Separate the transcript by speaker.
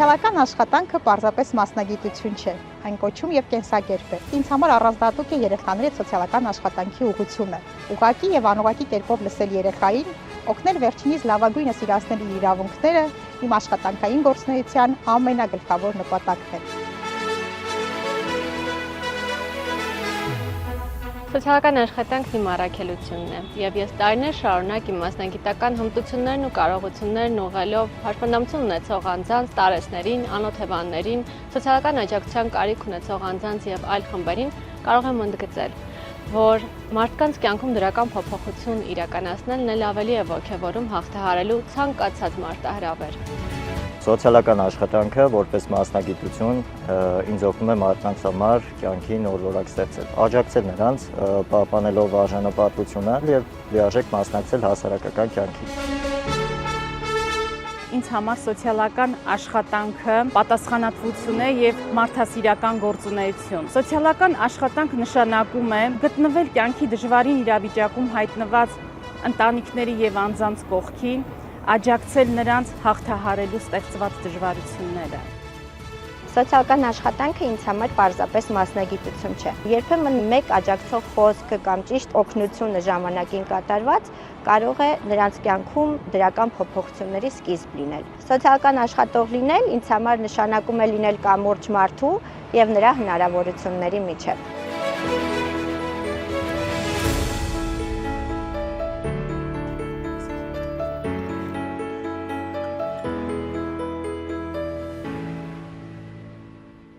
Speaker 1: Սոցիալական աշխատանքը պարզապես մասնագիտություն չէ, այն կոչում եւ կենսակերպ է։ Ինձ համար առանձնահատուկ է երեխաների հետ սոցիալական աշխատանքի ուղղությունը։ Ուղղակի եւ անուղղակի կերպով լսել երեխային, օգնել վերջինիս լավագույնս իրացնել իր իրավունքները իմ աշխատանքային գործունեության ամենագլխավոր նպատակն է։
Speaker 2: Սոցիալական աշխատանքն իմ առաքելությունն է, եւ ես տարիներ շարունակ իմ մասնագիտական հմտություններն ու կարողություններն ուղղելով հաշվանդամություն ունեցող անձանց, տարեցներին, անօթևաններին, սոցիալական աջակցության կարիք ունեցող անձանց եւ այլ խմբերին կարող եմ ընդգծել, որ մարդկանց կյանքում դրական փոփոխություն իրականացնելն էլ ավելի է ոգևորում հաղթահարելու ցանկացած մարտահրավեր։
Speaker 3: Սոցիալական աշխատանքը որպես մասնագիտություն ինձ օգնում է մարդկանց համար կյանքի նոր որակ ստեղծել, աջակցել նրանց, պահպանելով արժանապատվությունը եւ լիարժեք մասնակցել հասարակական կյանքին։
Speaker 4: Ինձ համար սոցիալական աշխատանքը պատասխանատվություն է եւ մարդասիրական գործունեություն։ Սոցիալական աշխատանք նշանակում է գտնվել կյանքի դժվարին իրավիճակում հայտնված ընտանիքների եւ անձանց կողքին, աջակցել նրանց հաղթահարելու ստեղծված դժվարությունները։
Speaker 5: Սոցիալական աշխատանքը ինձ համար պարզապես մասնագիտություն չէ։ Երբեմն մեկ աջակցող խոսքը կամ ճիշտ օգնությունը ժամանակին կատարված կարող է նրանց կյանքում դրական փոփոխությունների սկիզբ լինել։ Սոցիալական աշխատող լինել ինձ համար նշանակում է լինել կամուրջ մարդու եւ նրա հնարավորությունների միջեւ։